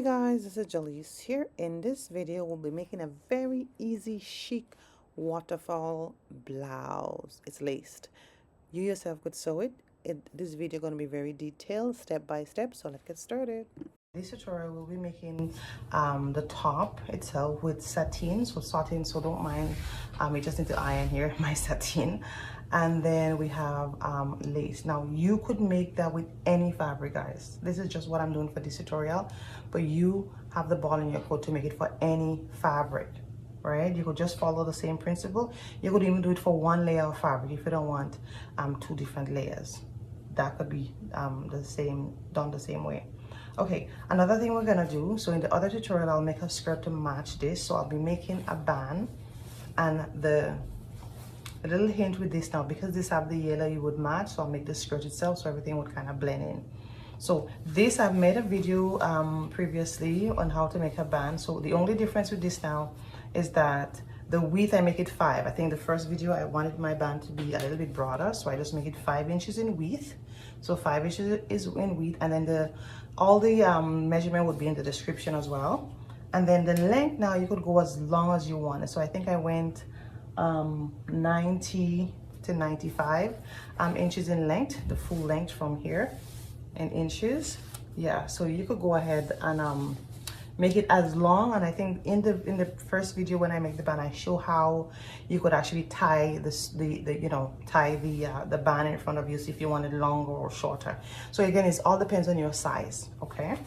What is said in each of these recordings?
Hey guys, this is Jalise here. In this video, we'll be making a very easy, chic waterfall blouse. It's laced. You yourself could sew it. This video going to be very detailed, step by step. So let's get started. This tutorial we'll be making the top itself with satin. So don't mind. We just need to iron here my satin. And then we have lace. Now you could make that with any fabric, guys. This is just what I'm doing for this tutorial, but you have the ball in your court to make it for any fabric, right? You could just follow the same principle. You could even do it for one layer of fabric if you don't want two different layers. That could be done the same way. Okay, another thing we're gonna do, so in the other tutorial I'll make a skirt to match this. So I'll be making a band, and a little hint with this now, because this have the yellow, you would match, so I'll make the skirt itself so everything would kind of blend in. So this, I've made a video previously on how to make a band. So the only difference with this now is that the width, I make it 5. I think the first video I wanted my band to be a little bit broader, so I just make it 5 inches in width. So 5 inches is in width, and then all the measurement would be in the description as well. And then the length, now you could go as long as you want. So I think I went 90 to 95 inches in length, the full length from here in inches. Yeah, so you could go ahead and make it as long. And I think in the first video when I make the band, I show how you could actually tie the band in front of you, so if you want it longer or shorter. So again, it all depends on your size. Okay,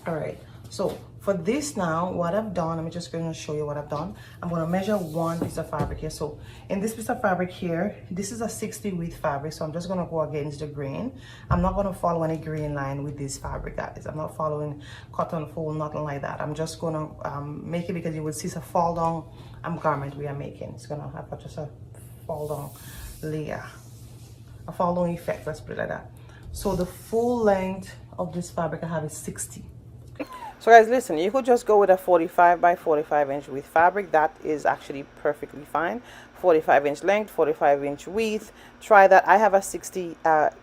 all right. So for this now, what I've done, I'm just going to show you what I've done. I'm going to measure one piece of fabric here. So in this piece of fabric here, this is a 60 width fabric. So I'm just going to go against the grain. I'm not going to follow any grain line with this fabric, guys. I'm not following cotton fold, nothing like that. I'm just going to make it because you will see it's a fall down garment we are making. It's going to have just a fall down layer, a fall down effect, let's put it like that. So the full length of this fabric I have is 60. So guys, listen, you could just go with a 45 by 45 inch width fabric. That is actually perfectly fine. 45 inch length, 45 inch width. Try that. I have a 60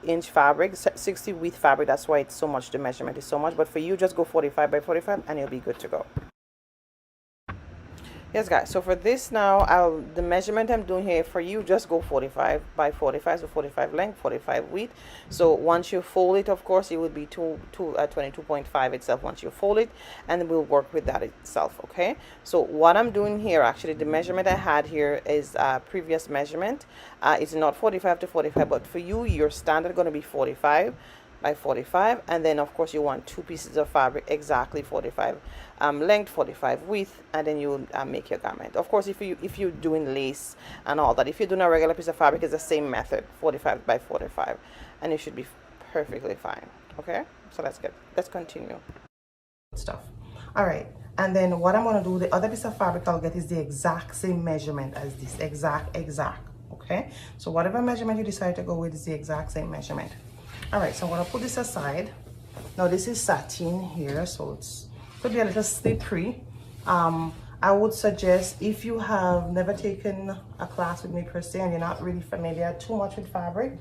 inch fabric, 60 width fabric. That's why it's so much, the measurement is so much. But for you, just go 45 by 45 and you'll be good to go. Yes guys, so for this now, the measurement I'm doing here for you, just go 45 by 45, so 45 length, 45 width. So once you fold it, of course, it would be 22.5 itself once you fold it, and we'll work with that itself. Okay, so what I'm doing here, actually the measurement I had here is previous measurement. It's not 45 to 45, but for you, your standard going to be 45 by 45, and then of course you want 2 pieces of fabric exactly 45 length, 45 width, and then you make your garment. Of course, if you're doing lace and all that, if you're doing a regular piece of fabric, it's the same method, 45 by 45, and it should be perfectly fine. Okay, so let's continue stuff. All right, and then what I'm going to do, the other piece of fabric I'll get is the exact same measurement as this, exact. Okay, so whatever measurement you decide to go with is the exact same measurement. All right, so I'm going to put this aside. Now this is satin here, so it's could be a little slippery. I would suggest, if you have never taken a class with me per se and you're not really familiar too much with fabric,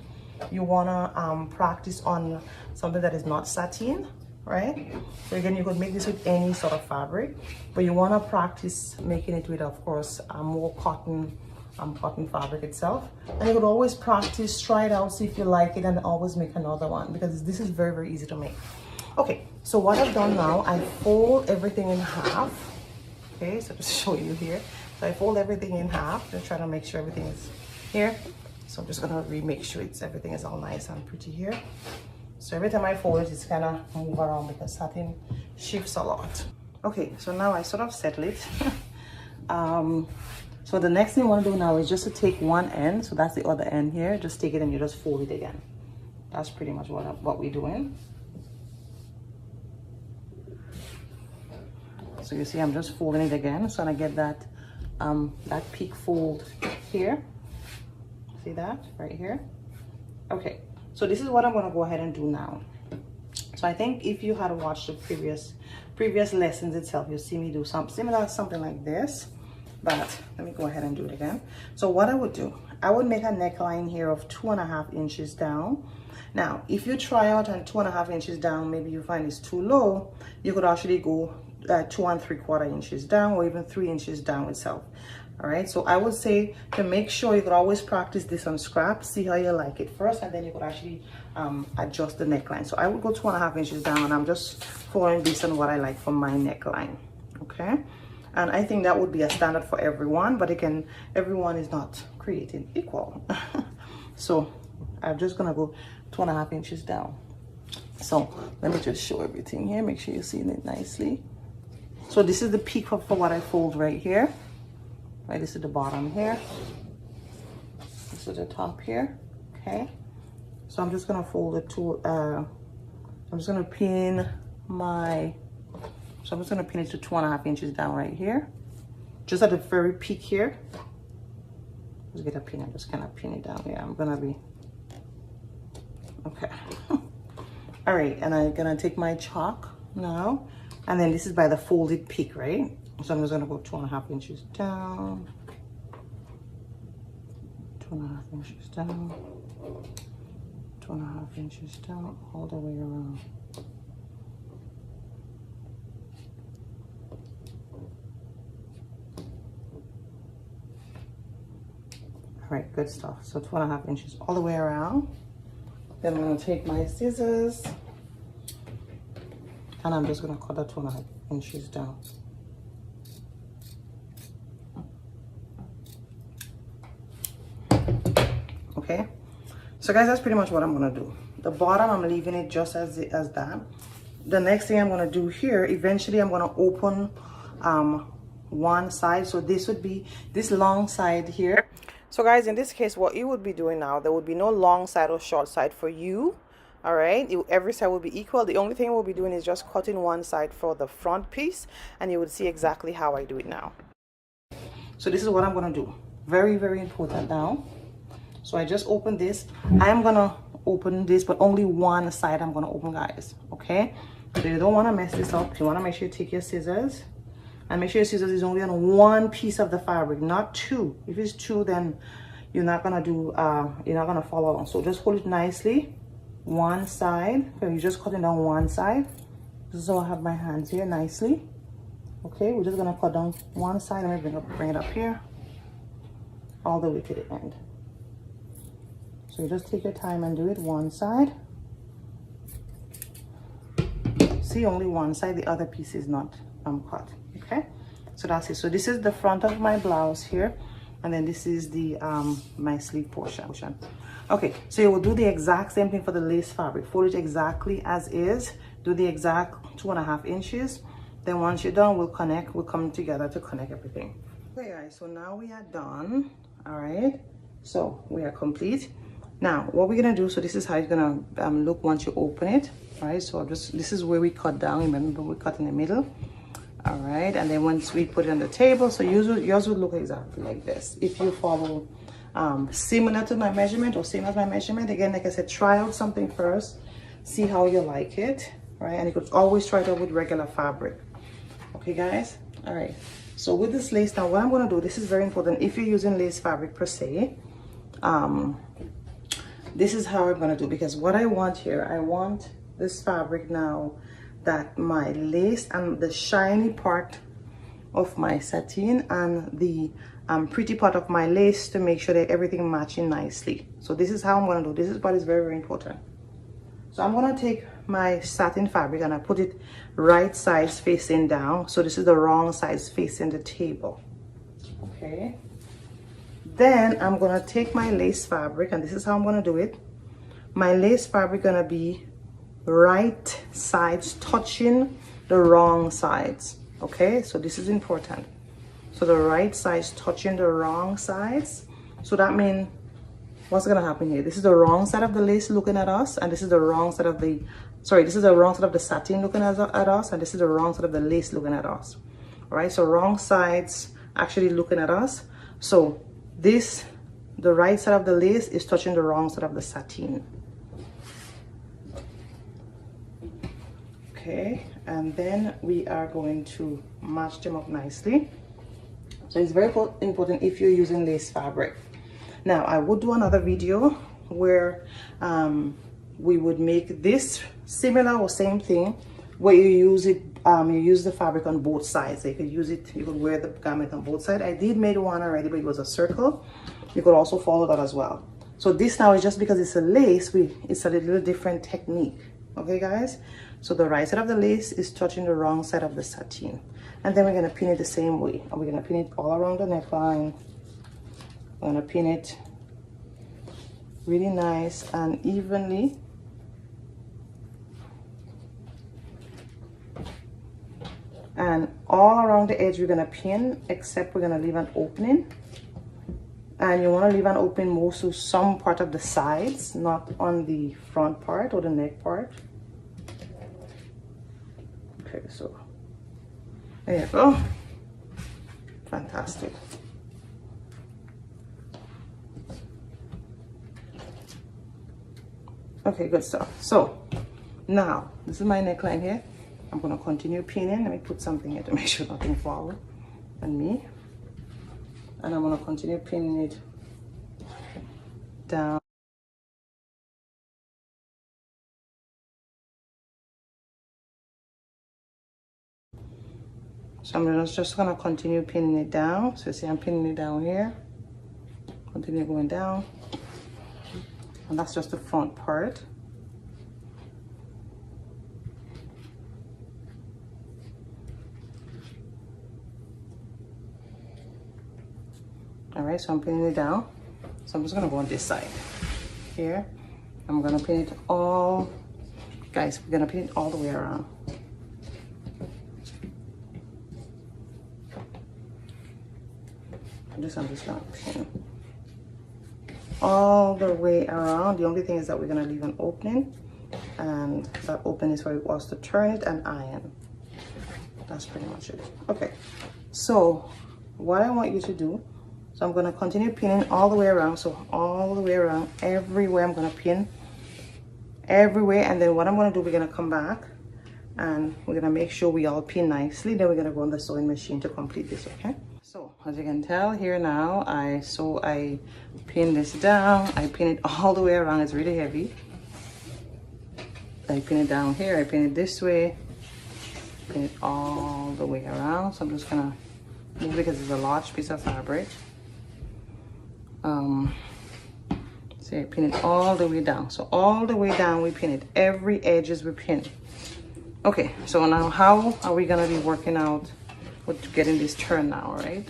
you want to practice on something that is not satin, right? So again, you could make this with any sort of fabric, but you want to practice making it with, of course, more cotton fabric itself. And you could always practice, try it out, see if you like it, and always make another one, because this is very, very easy to make. Okay, so what I've done now, I fold everything in half. Okay, so just show you here. So I fold everything in half, just try to make sure everything is here. So I'm just gonna make sure everything is all nice and pretty here. So every time I fold it, it's kind of move around because satin shifts a lot. Okay, so now I sort of settle it. So the next thing I want to do now is just to take one end, so that's the other end here, just take it and you just fold it again. That's pretty much what we're doing. So you see I'm just folding it again, so I get that peak fold here. See that right here? Okay, so this is what I'm going to go ahead and do now. So I think if you had watched the previous lessons itself, you'll see me do something similar, something like this. But let me go ahead and do it again. So what I would do, I would make a neckline here of 2.5 inches down. Now, if you try out and 2.5 inches down, maybe you find it's too low, you could actually go 2 3/4 inches down, or even 3 inches down itself. All right, so I would say to make sure, you could always practice this on scrap, see how you like it first, and then you could actually adjust the neckline. So I would go 2.5 inches down, and I'm just following based on what I like for my neckline. Okay, and I think that would be a standard for everyone, but again, everyone is not created equal. So I'm just gonna go 2.5 inches down. So let me just show everything here, make sure you're seeing it nicely. So this is the peak for what I fold right here. Right, this is the bottom here. This is the top here. Okay. So I'm just gonna fold it to I'm just gonna pin my, so I'm just gonna pin it to 2.5 inches down right here. Just at the very peak here. Just get a pin and just kind of pin it down. Yeah, I'm gonna be okay. All right, and I'm gonna take my chalk now, and then this is by the folded peak, right? So I'm just gonna go 2.5 inches down, 2.5 inches down, 2.5 inches down, all the way around. All right, good stuff. So 2.5 inches all the way around. Then I'm gonna take my scissors, and I'm just gonna cut that 2.5 inches down. Okay, so guys, that's pretty much what I'm gonna do. The bottom, I'm leaving it just as that. The next thing I'm gonna do here, eventually I'm gonna open one side. So this would be this long side here. So guys, in this case, what you would be doing now, there would be no long side or short side for you. All right, every side will be equal. The only thing we'll be doing is just cutting one side for the front piece, and you would see exactly how I do it now. So this is what I'm gonna do. Very, very important now. So I just opened this. I am gonna open this, but only one side I'm gonna open, guys. Okay, so you don't want to mess this up. You want to make sure you take your scissors, and make sure your scissors is only on one piece of the fabric, not two. If it's two, then you're not gonna do you're not gonna follow along. So just hold it nicely, one side. Okay, you're just cutting down one side. This is how I have my hands here nicely. Okay, we're just gonna cut down one side. Let me bring it up here, all the way to the end. So you just take your time and do it one side. See, only one side, the other piece is not cut. Okay, so that's it. So this is the front of my blouse here, and then this is the my sleeve portion. Okay, so you will do the exact same thing for the lace fabric. Fold it exactly as is. Do the exact 2.5 inches. Then once you're done, we'll come together to connect everything. Okay guys, so now we are done. All right, so we are complete. Now what we're gonna do, so this is how it's gonna look once you open it. All right, so this is where we cut down. Remember, we cut in the middle. All right, and then once we put it on the table, so yours would look exactly like this if you follow similar to my measurement or same as my measurement. Again, like I said, try out something first, see how you like it, right? And you could always try it out with regular fabric. Okay guys, all right, so with this lace now, what I'm going to do, this is very important if you're using lace fabric per se. This is how I'm going to do, because what I want here, I want this fabric now that my lace and the shiny part of my satin and the pretty part of my lace to make sure that everything matching nicely. So this is how I'm going to do. This is what is very, very important. So I'm going to take my satin fabric and I put it right sides facing down. So this is the wrong sides facing the table. Okay. Then I'm going to take my lace fabric, and this is how I'm going to do it. My lace fabric going to be right sides touching the wrong sides. Okay, so this is important. So the right sides touching the wrong sides. So that means what's gonna happen here? This is the wrong side of the lace looking at us, and this is the wrong side of the, this is the wrong side of the satin looking at us, and this is the wrong side of the lace looking at us. All right, so wrong sides actually looking at us. So this, the right side of the lace is touching the wrong side of the satin. Okay, and then we are going to match them up nicely. So it's very important if you're using lace fabric. Now I would do another video where we would make this similar or same thing, where you use it, you use the fabric on both sides. So you could use it, you could wear the garment on both sides. I did made one already, but it was a circle. You could also follow that as well. So this now is just because it's a lace, it's a little different technique. Okay guys, so the right side of the lace is touching the wrong side of the satin, and then we're going to pin it the same way, and we're going to pin it all around the neckline. We're going to pin it really nice and evenly. And all around the edge we're going to pin, except we're going to leave an opening. And you want to leave an opening most to some part of the sides, not on the front part or the neck part. Okay, so there you go. Fantastic. Okay, good stuff. So now this is my neckline here. I'm going to continue pinning. Let me put something here to make sure nothing falls on me. And I'm going to continue pinning it down. So I'm just going to continue pinning it down. So you see I'm pinning it down here. Continue going down. And that's just the front part. All right, so I'm pinning it down. So I'm just gonna go on this side here. I'm gonna pin it all, guys, we're gonna pin it all the way around. I'm just gonna pin all the way around. The only thing is that we're gonna leave an opening, and that opening is for us to turn it and iron. That's pretty much it. Okay, so what I want you to do, so I'm going to continue pinning all the way around. So all the way around, everywhere I'm going to pin, everywhere. And then what I'm going to do, we're going to come back and we're going to make sure we all pin nicely. Then we're going to go on the sewing machine to complete this, okay? So as you can tell here now, I pin this down. I pin it all the way around. It's really heavy. I pin it down here. I pin it this way. Pin it all the way around. So I'm just going to move it because it's a large piece of fabric. So I pin it all the way down. So all the way down we pin it. Every edge is we pin. Okay, so now how are we gonna be working out with getting this turn now, right?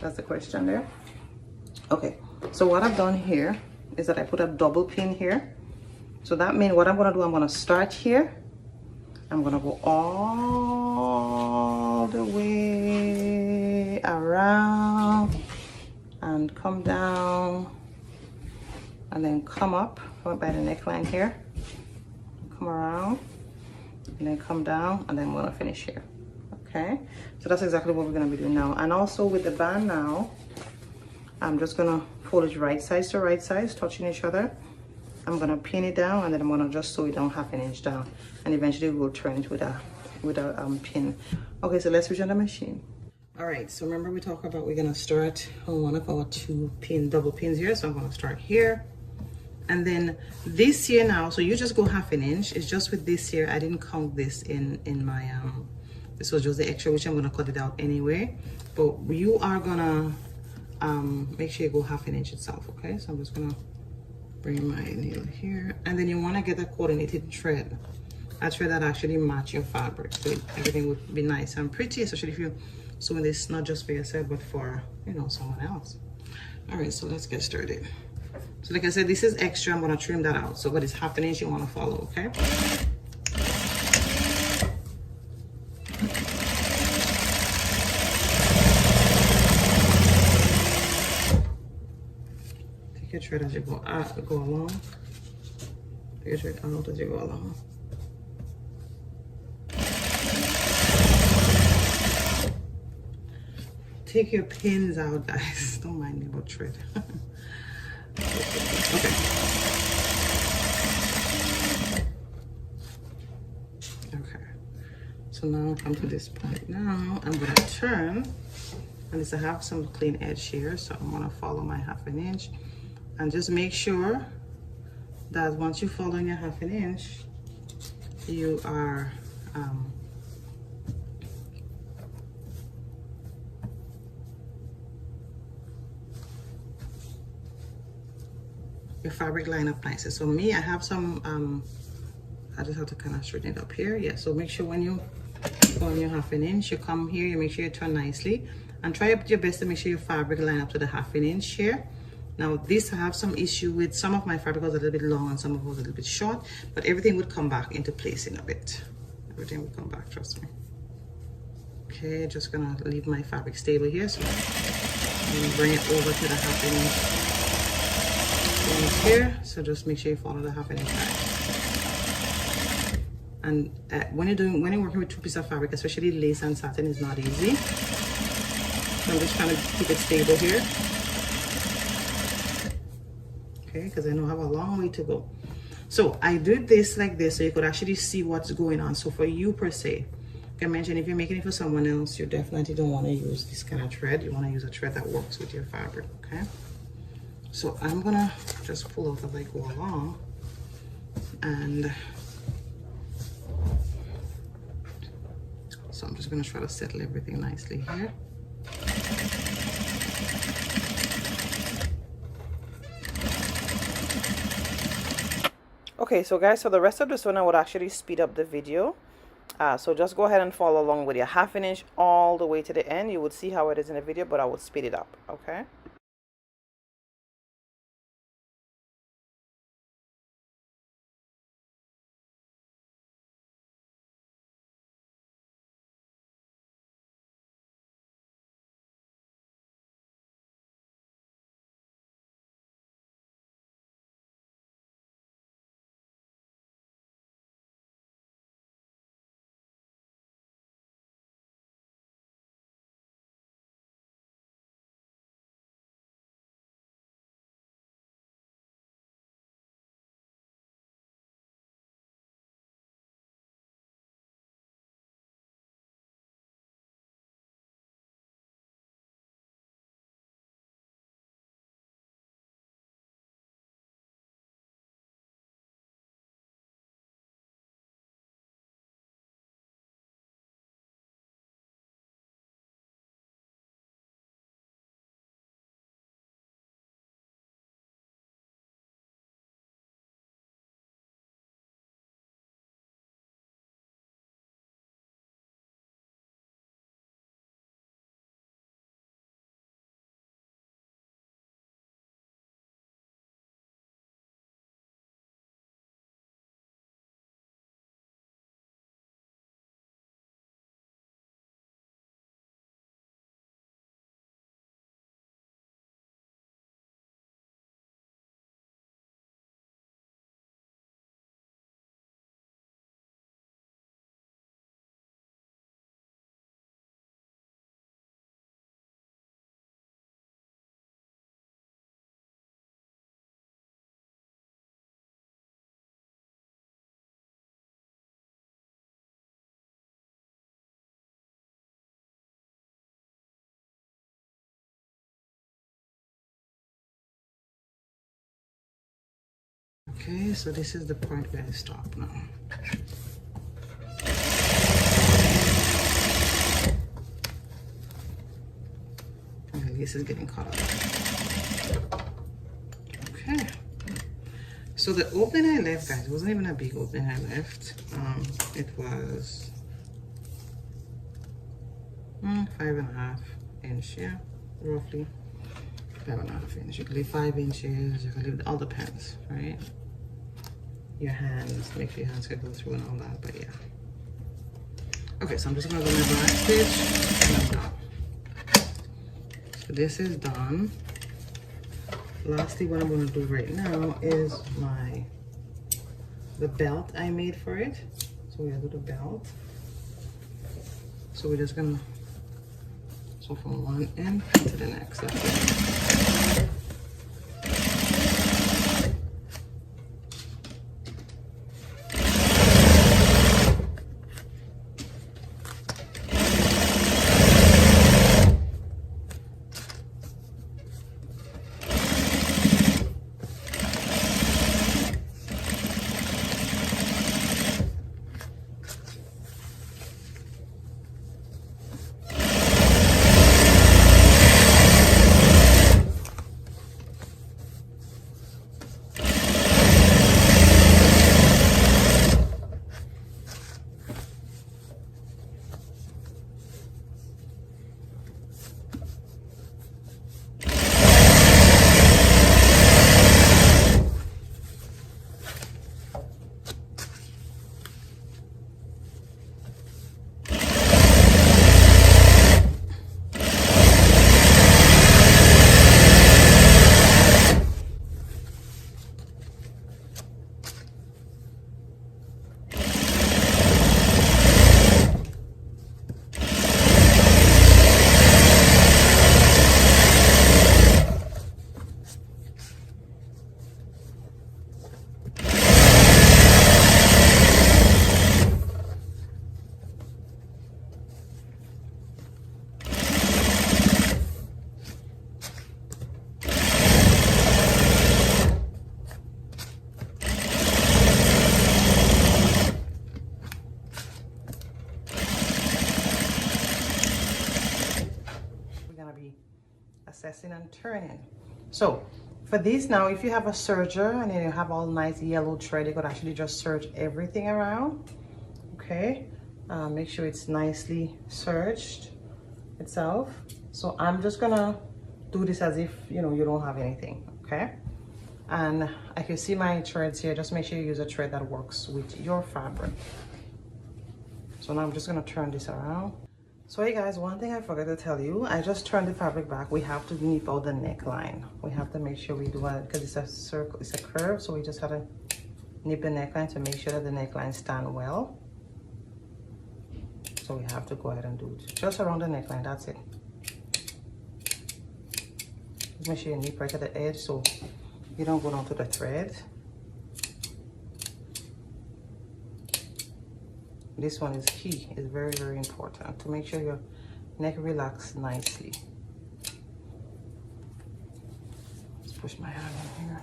That's the question there. Okay, so what I've done here is that I put a double pin here. So that means what I'm gonna do, I'm gonna start here. I'm gonna go all the way around and come down and then come up by the neckline here, come around and then come down, and then we're gonna finish here. Okay, so that's exactly what we're gonna be doing now. And also with the band now, I'm just gonna fold it right sides to right sides, touching each other. I'm gonna pin it down, and then I'm gonna just sew it down 1/2 inch down, and eventually we'll turn it with a pin. Okay, so let's switch on the machine. All right, so remember we talked about we're gonna start on one of our double pins here. So I'm gonna start here, and then this here now, so you just go 1/2 inch. It's just with this here, I didn't count this in my this was just the extra, which I'm gonna cut it out anyway, but you are gonna make sure you go 1/2 inch itself. Okay, so I'm just gonna bring my needle here, and then you want to get a coordinated thread, a thread that actually match your fabric, so everything would be nice and pretty, especially if you're sewing this not just for yourself but for, you know, someone else. All right, so let's get started. So like I said, this is extra. I'm going to trim that out, so but it's 1/2 inch you want to follow. Okay, take your thread as you go along. Take your thread out as you go along. Take your pins out, guys. Don't mind me about thread. Okay. Okay. So now I come to this point. Now I'm gonna turn And this I have some clean edge here, so I'm gonna follow my 1/2 inch. And just make sure that once you follow your 1/2 inch, you are your fabric line up nicely. So me, I have some I just have to kind of straighten it up here. Yeah, so make sure when you go on your 1/2 inch, you come here, you make sure you turn nicely, and try your best to make sure your fabric line up to the 1/2 inch here. Now this I have some issue with, some of my fabric was a little bit long and some of it was a little bit short, but everything would come back into place in a bit. Everything would come back, trust me. Okay, just gonna leave my fabric stable here, so I'm gonna bring it over to the 1/2 inch here. So just make sure you follow the 1/2 inch back. And when you're working with 2 pieces of fabric, especially lace and satin, is not easy. So I'm just trying to keep it stable here. Okay, because I know I have a long way to go. So I did this like this so you could actually see what's going on. So for you per se, like I mentioned, if you're making it for someone else, you definitely don't want to use this kind of thread. You want to use a thread that works with your fabric, okay? So I'm gonna just pull out as I go along, and so I'm just gonna try to settle everything nicely here. Okay, so guys, for the rest of this one, I would actually speed up the video. So just go ahead and follow along with your 1/2 inch all the way to the end. You would see how it is in the video, but I would speed it up, okay? Okay, so this is the point where I stop now. And this is getting caught up. Okay. So the opening I left, guys, wasn't even a big opening I left. It was 5.5 inch, yeah, roughly 5.5 inch. You can leave 5 inches, you can leave, it all depends, right? Your hands, make sure your hands can go through and all that, but yeah. Okay, so I'm just gonna go my back stitch and I'm done. So this is done. Lastly, what I'm gonna do right now is the belt I made for it. So we're gonna do the belt. So we're just gonna, so from one end to the next. That's it. accessing and turning. So for this now, if you have a serger and then you have all nice yellow thread, you could actually just serge everything around. Okay, make sure it's nicely serged itself. So I'm just gonna do this as if you don't have anything. Okay, and I can see my threads here. Just make sure you use a thread that works with your fabric. So now I'm just gonna turn this around. So hey guys, one thing I forgot to tell you, I just turned the fabric back. We have to nip out the neckline. We have to make sure we do it because it's a circle, it's a curve. So we just have to nip the neckline to make sure that the neckline stand well. So we have to go ahead and do it just around the neckline. That's it. Just make sure you nip right at the edge so you don't go down to the thread. This one is key. It's very, very important to make sure your neck relaxes nicely. Let's push my hand in here.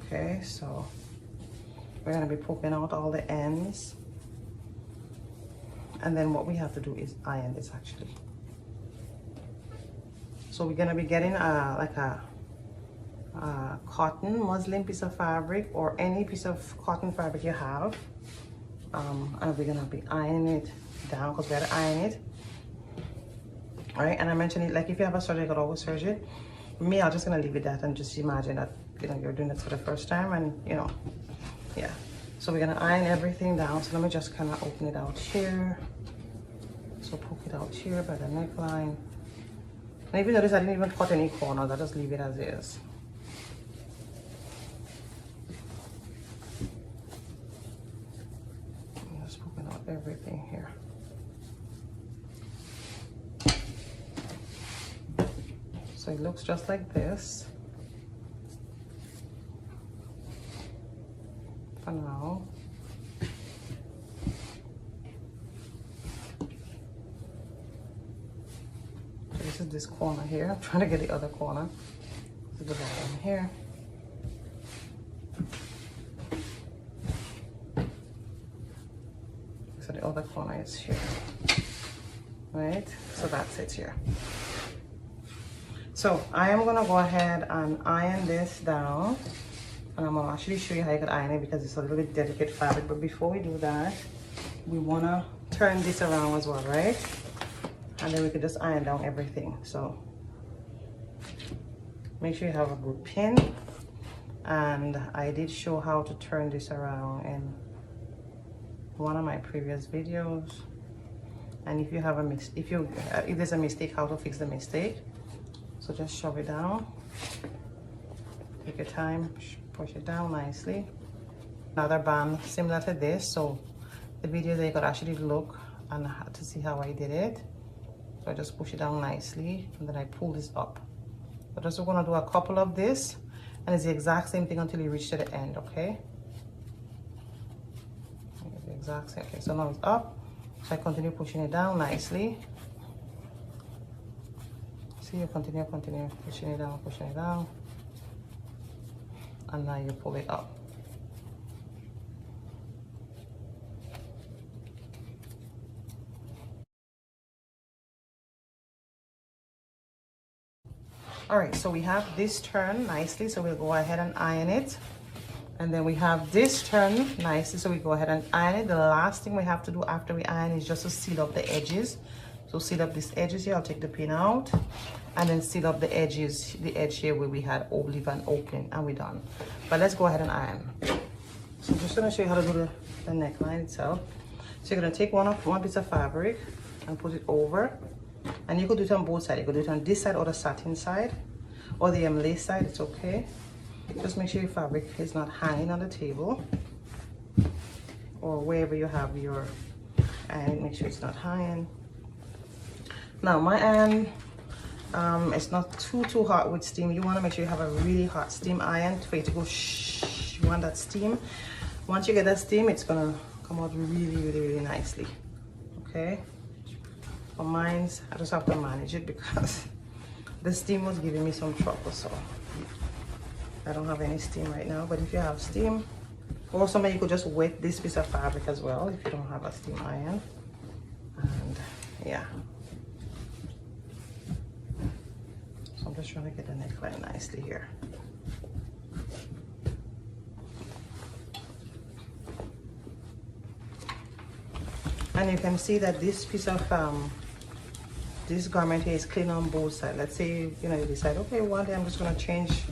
Okay, so we're going to be poking out all the ends, and then what we have to do is iron this actually. So we're going to be getting like a cotton muslin piece of fabric or any piece of cotton fabric you have, and we're going to be ironing it down because we have to iron it. All right, and I mentioned it, like if you have a serger, you could always serge it. Me, I'm just going to leave it that and just imagine that you're doing this for the first time, and yeah. So we're gonna iron everything down. So let me just kind of open it out here. So poke it out here by the neckline. And if you notice, I didn't even cut any corners. I just leave it as is. I'm just poking out everything here. So it looks just like this. For now. So this is this corner here. I'm trying to get the other corner. This is the bottom here. So the other corner is here. Right? So that's it here. So I am gonna go ahead and iron this down. And I'm gonna actually show you how you can iron it because it's a little bit delicate fabric. But before we do that, we wanna turn this around as well, right? And then we can just iron down everything. So make sure you have a good pin. And I did show how to turn this around in one of my previous videos. And if you have if there's a mistake, how to fix the mistake. So just shove it down. Take your time. Push it down nicely. Another band similar to this. So the video they could actually look and to see how I did it. So I just push it down nicely and then I pull this up. So just we're gonna do a couple of this and it's the exact same thing until you reach to the end, okay? The exact same. Okay, so now it's up. So I continue pushing it down nicely. See, you continue pushing it down. And now you pull it up. All right, so we have this turn nicely, so we'll go ahead and iron it. And then we have this turn nicely, so we go ahead and iron it. The last thing we have to do after we iron is just to seal up the edges. So seal up these edges here. I'll take the pin out and then seal up the edges, the edge here where we had leave an opening, and we're done. But let's go ahead and iron. So I'm just gonna show you how to do the neckline itself. So you're gonna take one piece of fabric and put it over, and you could do it on both sides. You could do it on this side or the satin side or the lace side. It's okay. Just make sure your fabric is not hanging on the table or wherever you have your iron. Make sure it's not hanging. Now my iron, It's not too hot with steam. You want to make sure you have a really hot steam iron for it to go shh. You want that steam. Once you get that steam, it's gonna come out really nicely. Okay. For mine, I just have to manage it because the steam was giving me some trouble, so I don't have any steam right now. But if you have steam, or somebody, you could just wet this piece of fabric as well if you don't have a steam iron. And yeah. So I'm just trying to get the neckline nicely here. And you can see that this piece of this garment here is clean on both sides. Let's say, you know, you decide, okay, one day I'm just gonna change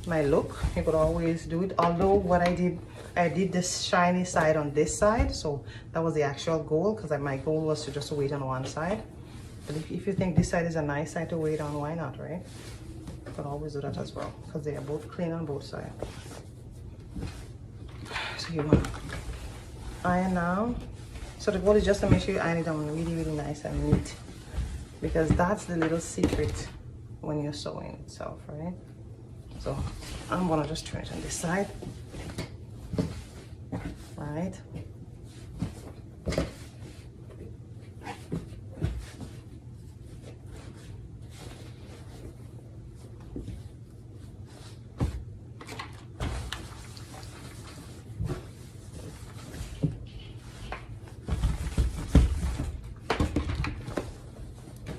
my look. You could always do it. Although what I did this shiny side on this side, so that was the actual goal, because my goal was to just wait on one side. But if you think this side is a nice side to wait on, why not, right? You could always do that as well, because they are both clean on both sides. So you want to iron now. So the goal is just to make sure you iron it down really nice and neat, because that's the little secret when you're sewing itself, right? So I'm gonna just turn it on this side, right?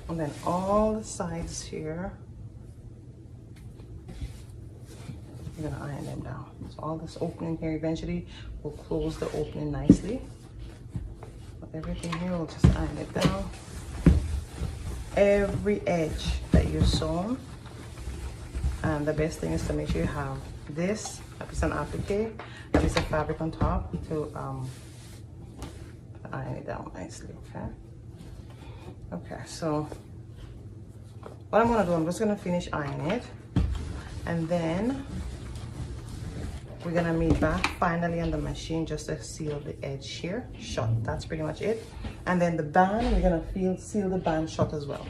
And then all the sides here, you're gonna iron them down. So all this opening here eventually will close the opening nicely. But everything here, we'll just iron it down. Every edge that you sewn. And the best thing is to make sure you have this, a piece of applique, a piece of fabric on top to iron it down nicely, okay? Okay, so what I'm gonna do, I'm just gonna finish ironing it, and then we're gonna meet back finally on the machine just to seal the edge here shut. That's pretty much it. And then the band, we're gonna seal the band shut as well.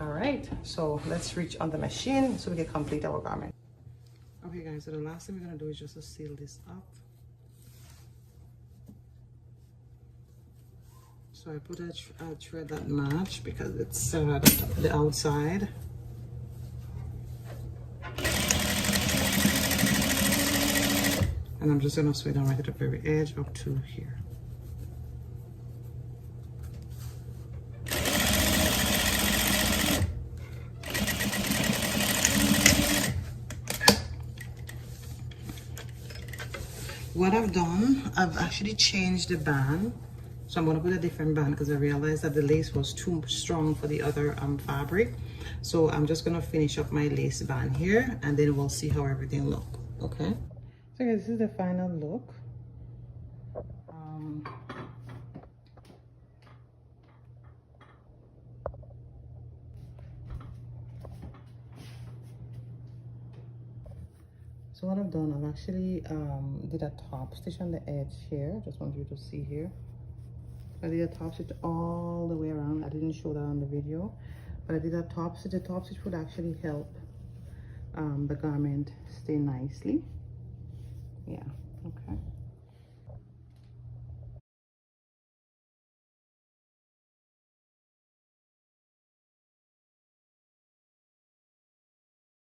All right, so let's reach on the machine so we can complete our garment. Okay guys, so the last thing we're gonna do is just to seal this up. So I put a thread that match because it's the outside. And I'm just gonna sew down right at the very edge up to here. What I've done, I've actually changed the band. So I'm gonna put a different band because I realized that the lace was too strong for the other fabric. So I'm just gonna finish up my lace band here, and then we'll see how everything look, okay? So guys, this is the final look. So what I've done, I've actually did a top stitch on the edge here. Just want you to see here. I did a top stitch all the way around. I didn't show that on the video, but I did a top stitch. The top stitch would actually help the garment stay nicely. Yeah, okay.